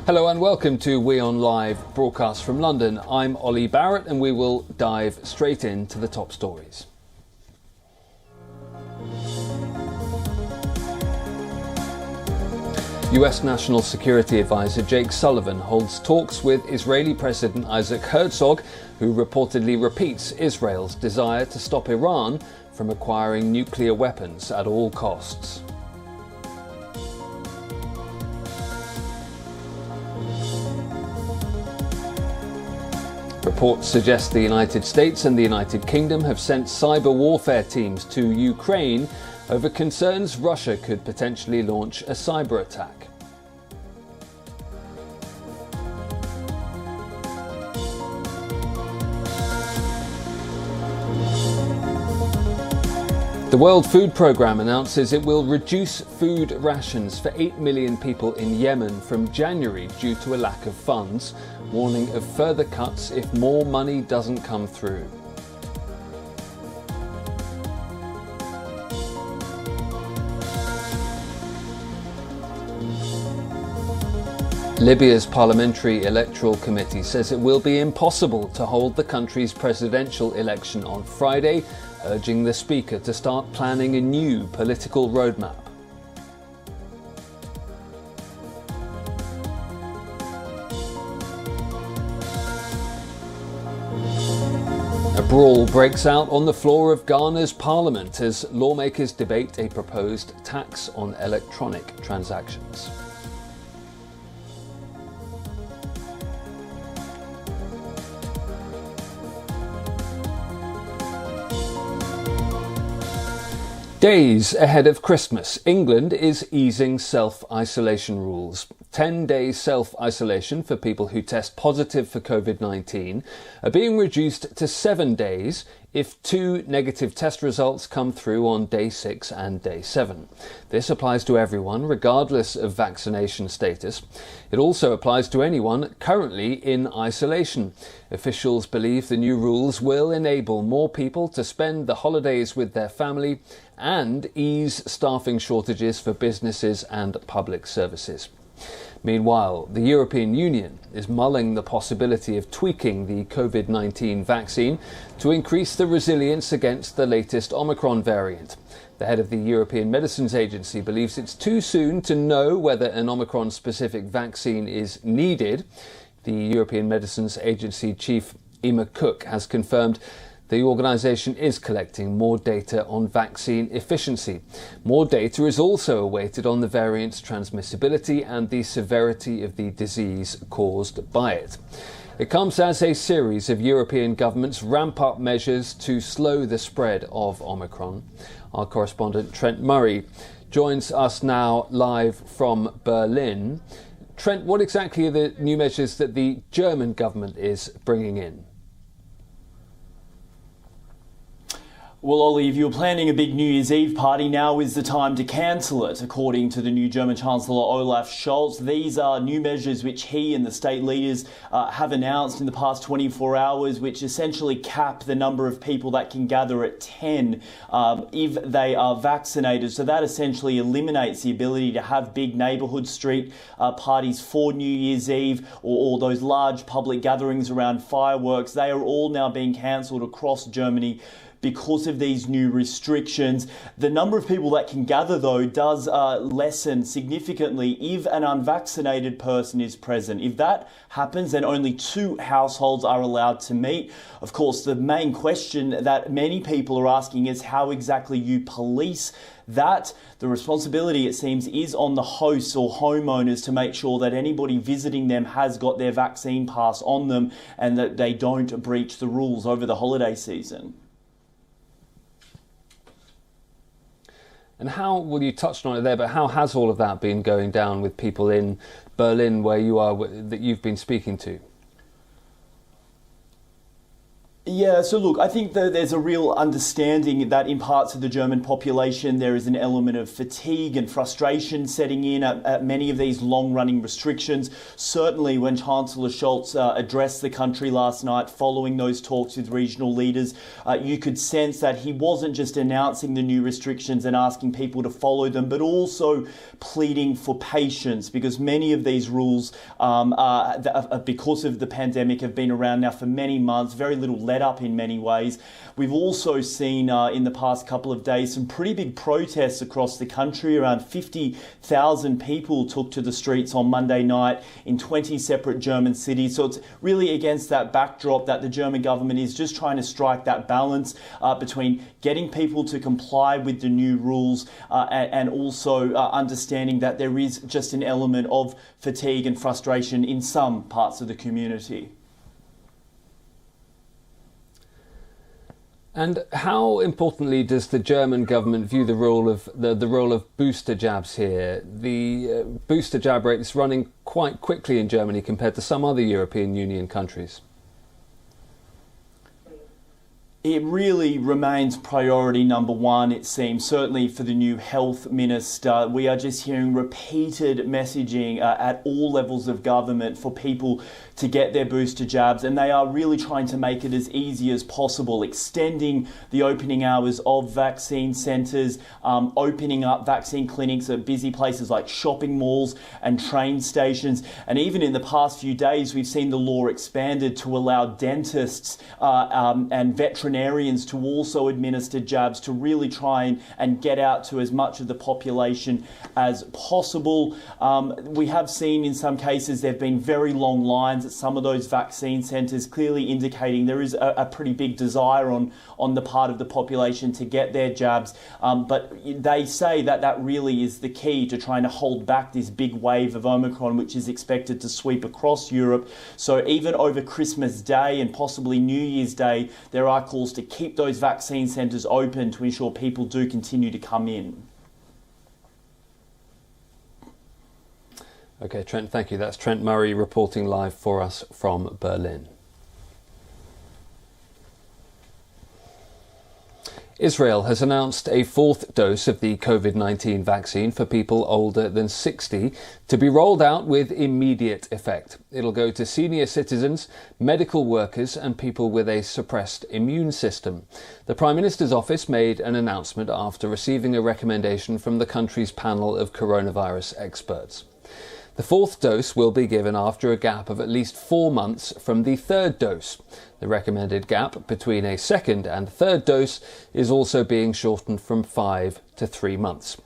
Hello and welcome to WION Live Broadcast from London. I'm Ollie Barrett and we will dive straight into the top stories. US National Security Advisor Jake Sullivan holds talks with Israeli President Isaac Herzog, who reportedly repeats Israel's desire to stop Iran from acquiring nuclear weapons at all costs. Reports suggest the United States and the United Kingdom have sent cyber warfare teams to Ukraine over concerns Russia could potentially launch a cyber attack. The World Food Programme announces it will reduce food rations for 8 million people in Yemen from January due to a lack of funds, warning of further cuts if more money doesn't come through. Libya's Parliamentary Electoral Committee says it will be impossible to hold the country's presidential election on Friday, urging the Speaker to start planning a new political roadmap. A brawl breaks out on the floor of Ghana's parliament as lawmakers debate a proposed tax on electronic transactions. Days ahead of Christmas, England is easing self-isolation rules. 10 days self-isolation for people who test positive for COVID-19 are being reduced to 7 days if 2 negative test results come through on day 6 and day 7. This applies to everyone, regardless of vaccination status. It also applies to anyone currently in isolation. Officials believe the new rules will enable more people to spend the holidays with their family and ease staffing shortages for businesses and public services. Meanwhile, the European Union is mulling the possibility of tweaking the COVID-19 vaccine to increase the resilience against the latest Omicron variant. The head of the European Medicines Agency believes it's too soon to know whether an Omicron-specific vaccine is needed. The European Medicines Agency chief Emma Cook has confirmed the organisation is collecting more data on vaccine efficiency. More data is also awaited on the variant's transmissibility and the severity of the disease caused by it. It comes as a series of European governments ramp up measures to slow the spread of Omicron. Our correspondent Trent Murray joins us now live from Berlin. Trent, what exactly are the new measures that the German government is bringing in? Well, Ollie, if you're planning a big New Year's Eve party, now is the time to cancel it, according to the new German Chancellor Olaf Scholz. These are new measures which he and the state leaders have announced in the past 24 hours, which essentially cap the number of people that can gather at 10 if they are vaccinated. So that essentially eliminates the ability to have big neighbourhood street parties for New Year's Eve or those large public gatherings around fireworks. They are all now being cancelled across Germany because of these new restrictions. The number of people that can gather, though, does lessen significantly if an unvaccinated person is present. If that happens, then only 2 households are allowed to meet. Of course, the main question that many people are asking is how exactly you police that. The responsibility, it seems, is on the hosts or homeowners to make sure that anybody visiting them has got their vaccine pass on them and that they don't breach the rules over the holiday season. And how, well, you touched on it there, but how has all of that been going down with people in Berlin where you are, that you've been speaking to? Yeah, so look, I think that there's a real understanding that in parts of the German population there is an element of fatigue and frustration setting in at many of these long-running restrictions. Certainly when Chancellor Scholz addressed the country last night following those talks with regional leaders, you could sense that he wasn't just announcing the new restrictions and asking people to follow them, but also pleading for patience, because many of these rules, because of the pandemic, have been around now for many months, very little let up in many ways. We've also seen in the past couple of days some pretty big protests across the country. Around 50,000 people took to the streets on Monday night in 20 separate German cities. So it's really against that backdrop that the German government is just trying to strike that balance between getting people to comply with the new rules and also understanding that there is just an element of fatigue and frustration in some parts of the community. And how importantly does the German government view the role of booster jabs here? The booster jab rate is running quite quickly in Germany compared to some other European Union countries. It really remains priority number one, it seems, certainly for the new health minister. We are just hearing repeated messaging at all levels of government for people to get their booster jabs, and they are really trying to make it as easy as possible, extending the opening hours of vaccine centres, opening up vaccine clinics at busy places like shopping malls and train stations. And even in the past few days, we've seen the law expanded to allow dentists and veterinarians to also administer jabs, to really try and get out to as much of the population as possible. We have seen in some cases there have been very long lines at some of those vaccine centres, clearly indicating there is a pretty big desire on the part of the population to get their jabs. But they say that that really is the key to trying to hold back this big wave of Omicron, which is expected to sweep across Europe. So even over Christmas Day and possibly New Year's Day, there are calls to keep those vaccine centres open to ensure people do continue to come in. Okay, Trent, thank you. That's Trent Murray reporting live for us from Berlin. Israel has announced a fourth dose of the COVID-19 vaccine for people older than 60 to be rolled out with immediate effect. It'll go to senior citizens, medical workers and people with a suppressed immune system. The Prime Minister's office made an announcement after receiving a recommendation from the country's panel of coronavirus experts. The fourth dose will be given after a gap of at least 4 months from the third dose. The recommended gap between a second and third dose is also being shortened from 5 to 3 months.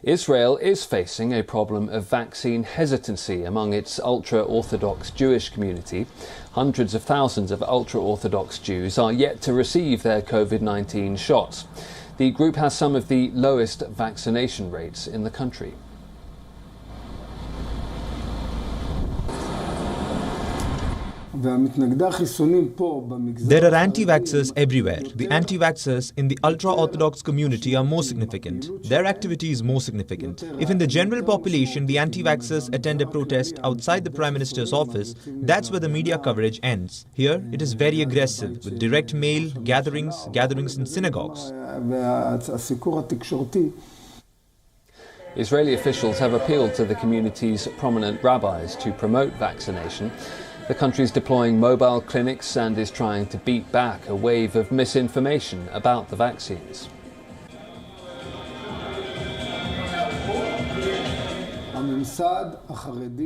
Israel is facing a problem of vaccine hesitancy among its ultra-Orthodox Jewish community. Hundreds of thousands of ultra-Orthodox Jews are yet to receive their COVID-19 shots. The group has some of the lowest vaccination rates in the country. There are anti-vaxxers everywhere. The anti-vaxxers in the ultra-Orthodox community are more significant. Their activity is more significant. If in the general population the anti-vaxxers attend a protest outside the Prime Minister's office, that's where the media coverage ends. Here it is very aggressive, with direct mail, gatherings in synagogues. Israeli officials have appealed to the community's prominent rabbis to promote vaccination. The country is deploying mobile clinics and is trying to beat back a wave of misinformation about the vaccines.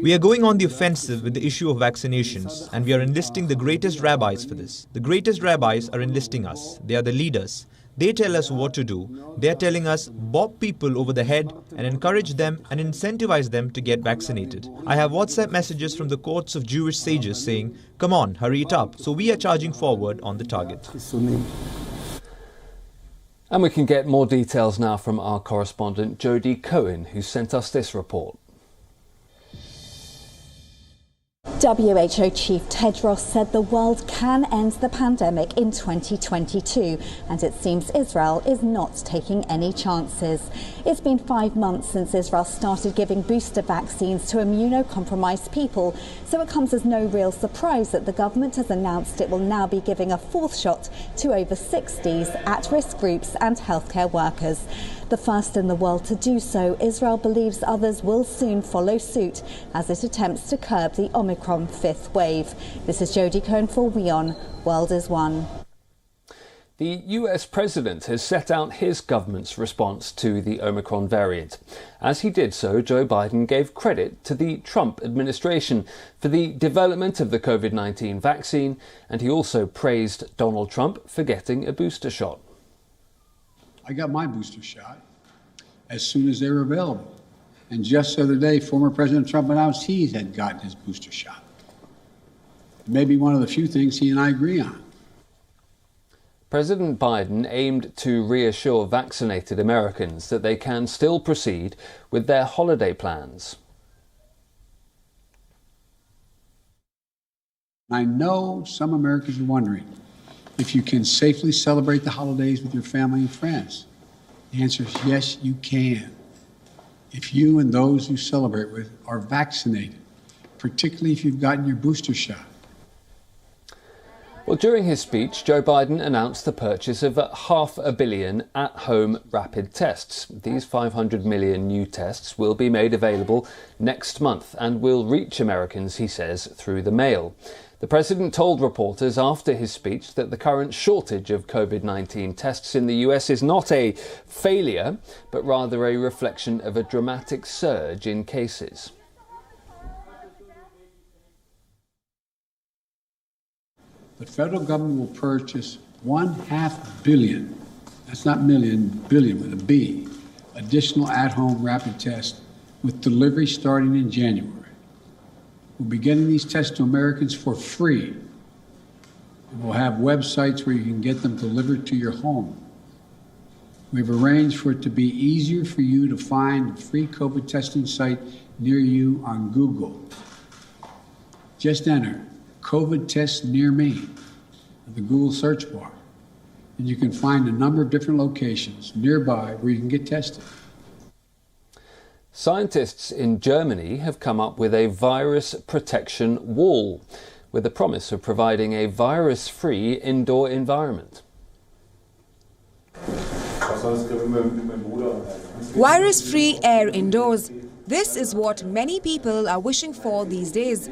We are going on the offensive with the issue of vaccinations, and we are enlisting the greatest rabbis for this. The greatest rabbis are enlisting us. They are the leaders. They tell us what to do. They are telling us bob people over the head and encourage them and incentivize them to get vaccinated. I have WhatsApp messages from the courts of Jewish sages saying, come on, hurry it up. So we are charging forward on the target. And we can get more details now from our correspondent Jodie Cohen, who sent us this report. WHO Chief Tedros said the world can end the pandemic in 2022, and it seems Israel is not taking any chances. It's been 5 months since Israel started giving booster vaccines to immunocompromised people, so it comes as no real surprise that the government has announced it will now be giving a 4th shot to over 60s, at-risk groups and healthcare workers. The first in the world to do so, Israel believes others will soon follow suit as it attempts to curb the Omicron 5th wave. This is Jodie Cohn for WION World is One. The US President has set out his government's response to the Omicron variant. As he did so, Joe Biden gave credit to the Trump administration for the development of the COVID-19 vaccine, and he also praised Donald Trump for getting a booster shot. I got my booster shot as soon as they were available. And just the other day, former President Trump announced he had gotten his booster shot. Maybe one of the few things he and I agree on. President Biden aimed to reassure vaccinated Americans that they can still proceed with their holiday plans. I know some Americans are wondering if you can safely celebrate the holidays with your family and friends. The answer is yes, you can. If you and those you celebrate with are vaccinated, particularly if you've gotten your booster shot. Well, during his speech, Joe Biden announced the purchase of 500 million at-home rapid tests. These 500 million new tests will be made available next month and will reach Americans, he says, through the mail. The president told reporters after his speech that the current shortage of COVID-19 tests in the US is not a failure, but rather a reflection of a dramatic surge in cases. The federal government will purchase 1/2 billion, that's not million, billion with a B, additional at-home rapid tests with delivery starting in January. We'll be getting these tests to Americans for free. And we'll have websites where you can get them delivered to your home. We've arranged for it to be easier for you to find a free COVID testing site near you on Google. Just enter COVID tests near me at the Google search bar, and you can find a number of different locations nearby where you can get tested. Scientists in Germany have come up with a virus protection wall, with the promise of providing a virus-free indoor environment. Virus-free air indoors. This is what many people are wishing for these days,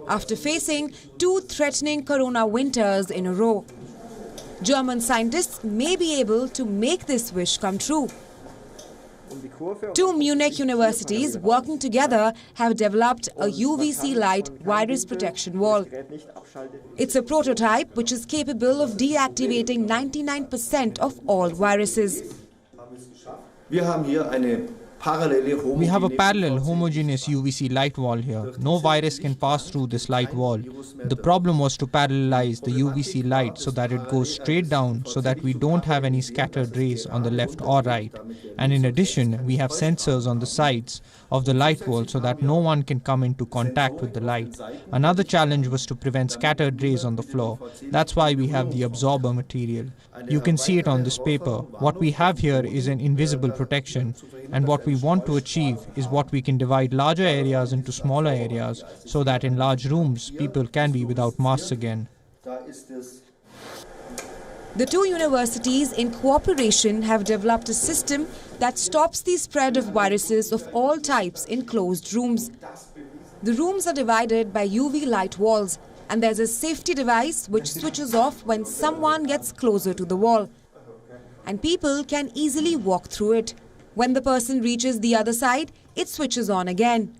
after facing 2 threatening corona winters in a row. German scientists may be able to make this wish come true. 2 Munich universities working together have developed a UVC light virus protection wall. It's a prototype which is capable of deactivating 99% of all viruses. We have a parallel homogeneous UVC light wall here. No virus can pass through this light wall. The problem was to parallelize the UVC light so that it goes straight down so that we don't have any scattered rays on the left or right. And in addition, we have sensors on the sides of the light wall so that no one can come into contact with the light. Another challenge was to prevent scattered rays on the floor. That's why we have the absorber material. You can see it on this paper. What we have here is an invisible protection, and what we want to achieve is what we can divide larger areas into smaller areas so that in large rooms people can be without masks again. The 2 universities in cooperation have developed a system that stops the spread of viruses of all types in closed rooms. The rooms are divided by UV light walls, and there's a safety device which switches off when someone gets closer to the wall, and people can easily walk through it. When the person reaches the other side, it switches on again.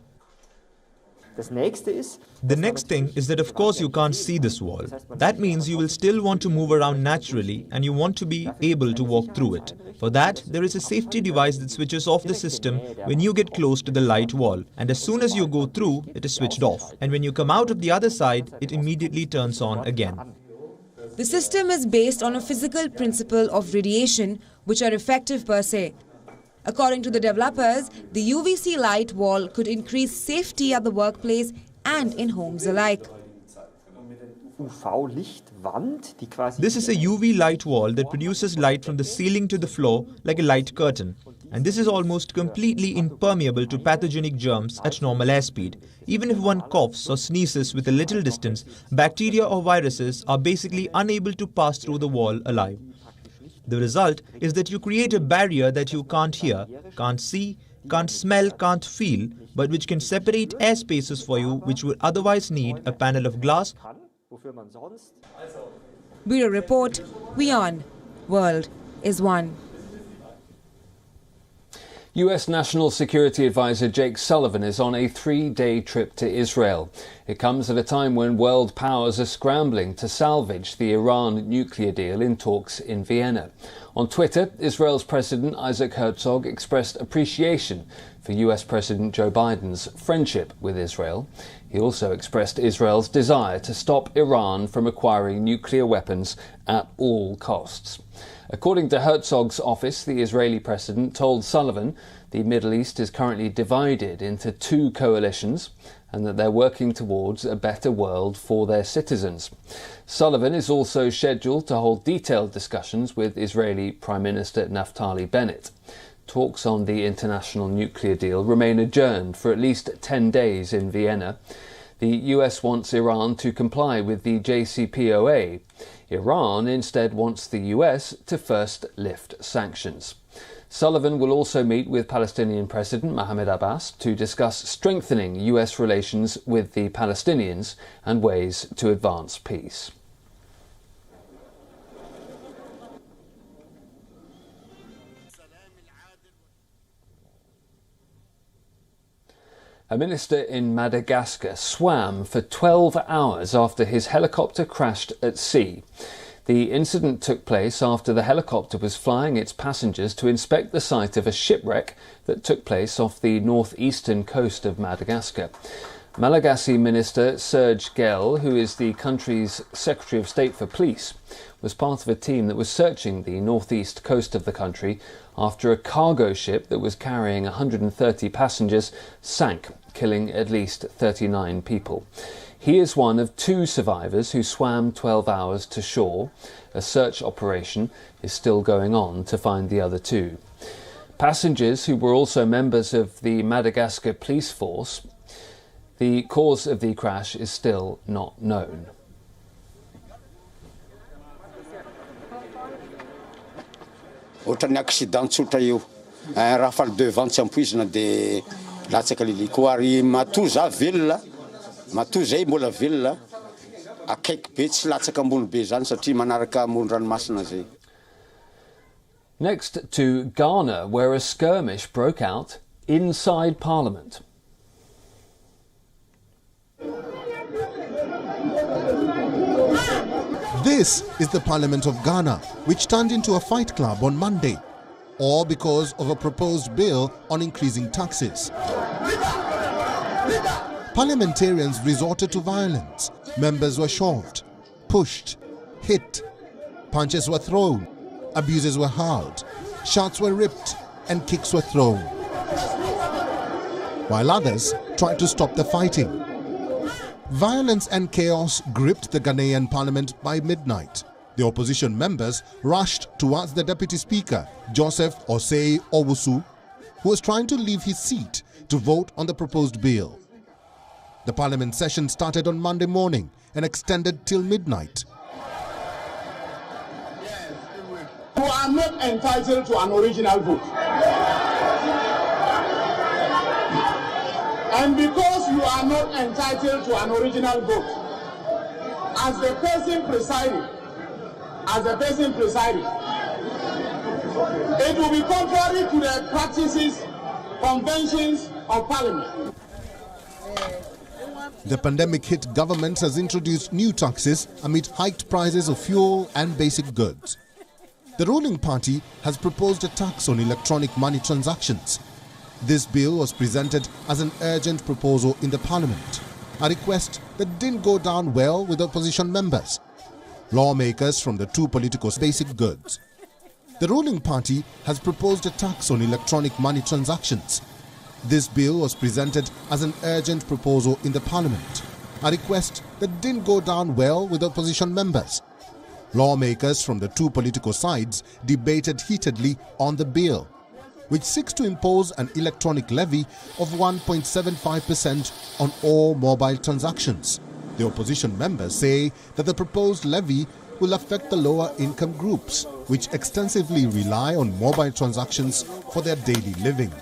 The next thing is that of course you can't see this wall. That means you will still want to move around naturally and you want to be able to walk through it. For that, there is a safety device that switches off the system when you get close to the light wall, and as soon as you go through, it is switched off. And when you come out of the other side, it immediately turns on again. The system is based on a physical principle of radiation, which are effective per se. According to the developers, the UVC light wall could increase safety at the workplace and in homes alike. This is a UV light wall that produces light from the ceiling to the floor like a light curtain. And this is almost completely impermeable to pathogenic germs at normal airspeed. Even if one coughs or sneezes with a little distance, bacteria or viruses are basically unable to pass through the wall alive. The result is that you create a barrier that you can't hear, can't see, can't smell, can't feel, but which can separate air spaces for you which would otherwise need a panel of glass. Bureau Report, WION World is One. US National Security Advisor Jake Sullivan is on a 3-day trip to Israel. It comes at a time when world powers are scrambling to salvage the Iran nuclear deal in talks in Vienna. On Twitter, Israel's President Isaac Herzog expressed appreciation for US President Joe Biden's friendship with Israel. He also expressed Israel's desire to stop Iran from acquiring nuclear weapons at all costs. According to Herzog's office, the Israeli president told Sullivan the Middle East is currently divided into 2 coalitions and that they're working towards a better world for their citizens. Sullivan is also scheduled to hold detailed discussions with Israeli Prime Minister Naftali Bennett. Talks on the international nuclear deal remain adjourned for at least 10 days in Vienna. The US wants Iran to comply with the JCPOA. Iran instead wants the US to first lift sanctions. Sullivan will also meet with Palestinian President Mahmoud Abbas to discuss strengthening US relations with the Palestinians and ways to advance peace. A minister in Madagascar swam for 12 hours after his helicopter crashed at sea. The incident took place after the helicopter was flying its passengers to inspect the site of a shipwreck that took place off the northeastern coast of Madagascar. Malagasy Minister Serge Gell, who is the country's Secretary of State for Police, was part of a team that was searching the northeast coast of the country after a cargo ship that was carrying 130 passengers sank, killing at least 39 people. He is one of 2 survivors who swam 12 hours to shore. A search operation is still going on to find the other 2. Passengers who were also members of the Madagascar police force. The cause of the crash is still not known. Otrany accident tsotra io raha faly devant tsy ampoizina dia latsaka liliko ary matoa za velona matoa zay mbola velona akaiky be tsy latsaka ambony be zany satria manaraka ambony ranomasina zay. Next to Ghana, where a skirmish broke out inside Parliament. This is the Parliament of Ghana, which turned into a fight club on Monday, all because of a proposed bill on increasing taxes. Parliamentarians resorted to violence. Members were shoved, pushed, hit, punches were thrown, abuses were hurled, shirts were ripped, and kicks were thrown, while others tried to stop the fighting. Violence and chaos gripped the Ghanaian parliament by midnight. The opposition members rushed towards the Deputy Speaker, Joseph Osei Owusu, who was trying to leave his seat to vote on the proposed bill. The parliament session started on Monday morning and extended till midnight. You are not entitled to an original vote. And because you are not entitled to an original vote, as the person presiding, it will be contrary to the practices, conventions of Parliament. The pandemic-hit government has introduced new taxes amid hiked prices of fuel and basic goods. The ruling party has proposed a tax on electronic money transactions. This bill was presented as an urgent proposal in the parliament, a request that didn't go down well with opposition members, lawmakers from the 2 political basic goods. The ruling party has proposed a tax on electronic money transactions. This bill was presented as an urgent proposal in the parliament, a request that didn't go down well with opposition members. Lawmakers from the two political sides debated heatedly on the bill, which seeks to impose an electronic levy of 1.75% on all mobile transactions. The opposition members say that the proposed levy will affect the lower income groups, which extensively rely on mobile transactions for their daily living.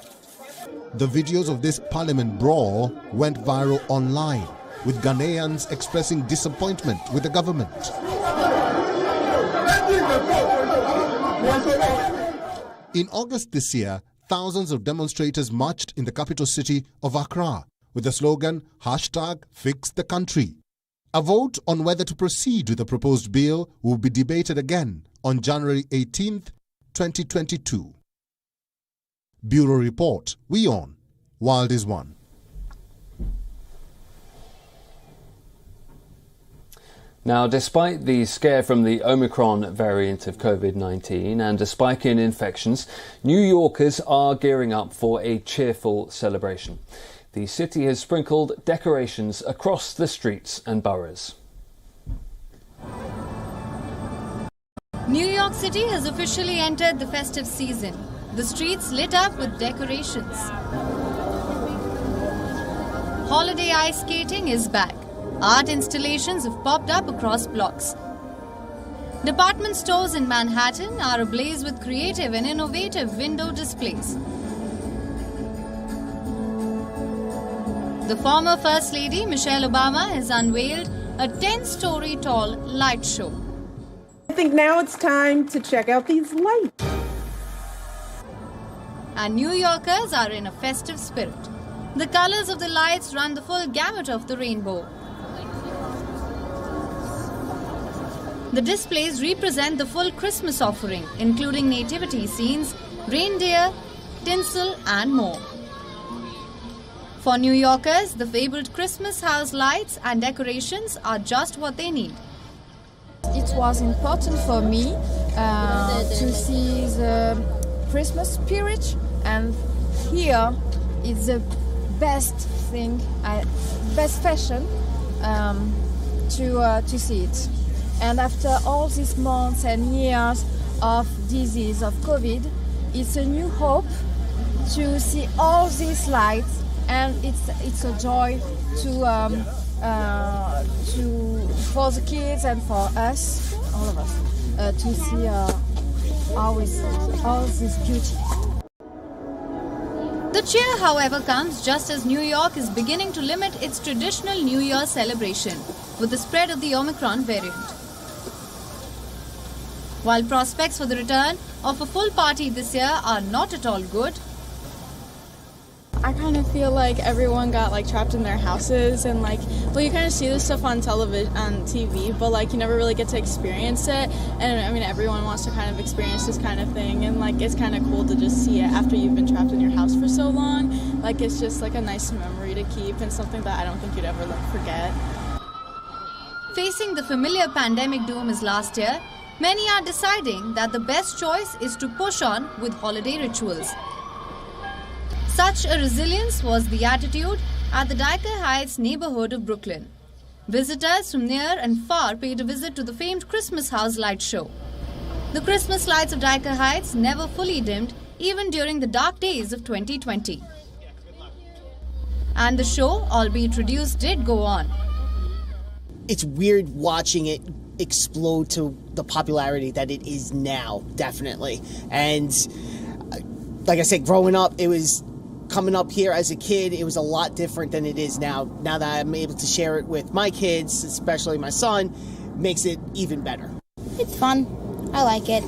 The videos of this parliament brawl went viral online, with Ghanaians expressing disappointment with the government. In August this year, thousands of demonstrators marched in the capital city of Accra with the slogan #FixTheCountry. A vote on whether to proceed with the proposed bill will be debated again on January 18th, 2022. Bureau Report, WION, World is One. Now, despite the scare from the Omicron variant of COVID-19 and a spike in infections, New Yorkers are gearing up for a cheerful celebration. The city has sprinkled decorations across the streets and boroughs. New York City has officially entered the festive season. The streets lit up with decorations. Holiday ice skating is back. Art installations have popped up across blocks. Department stores in Manhattan are ablaze with creative and innovative window displays. The former First Lady, Michelle Obama, has unveiled a 10-story tall light show. I think now it's time to check out these lights. And New Yorkers are in a festive spirit. The colors of the lights run the full gamut of the rainbow. The displays represent the full Christmas offering, including nativity scenes, reindeer, tinsel, and more. For New Yorkers, the fabled Christmas house lights and decorations are just what they need. It was important for me to see the Christmas spirit, and here it's the best thing, best fashion to see it. And after all these months and years of disease, of COVID, it's a new hope to see all these lights, and it's a joy for the kids and for us, all of us, to see all this beauty. The cheer, however, comes just as New York is beginning to limit its traditional New Year celebration with the spread of the Omicron variant. While prospects for the return of a full party this year are not at all good, I kind of feel like everyone got trapped in their houses, and you kind of see this stuff on television, on TV, but you never really get to experience it. And I mean, everyone wants to kind of experience this kind of thing, and it's kind of cool to just see it after you've been trapped in your house for so long. It's just a nice memory to keep, and something that I don't think you'd ever forget. Facing the familiar pandemic doom as last year, many are deciding that the best choice is to push on with holiday rituals. Such a resilience was the attitude at the Dyker Heights neighborhood of Brooklyn. Visitors from near and far paid a visit to the famed Christmas house light show. The Christmas lights of Dyker Heights never fully dimmed, even during the dark days of 2020. And the show, albeit reduced, did go on. It's weird watching it explode to the popularity that it is now, definitely. And like I said, growing up, it was coming up here as a kid, it was a lot different than it is now. Now that I'm able to share it with my kids, especially my son, makes it even better. It's fun. I like it.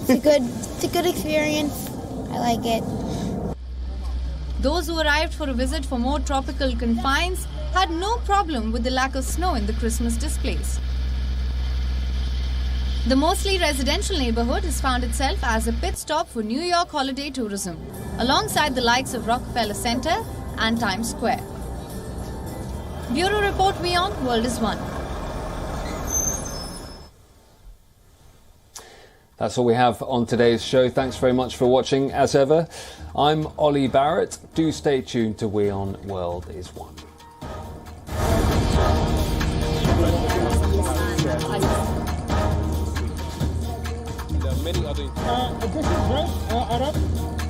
It's a good experience. I like it. Those who arrived for a visit for more tropical confines had no problem with the lack of snow in the Christmas displays. The mostly residential neighborhood has found itself as a pit stop for New York holiday tourism, alongside the likes of Rockefeller Center and Times Square. Bureau Report, WION, World is One. That's all we have on today's show. Thanks very much for watching. As ever, I'm Ollie Barrett. Do stay tuned to WION World is One. This is right, Arab.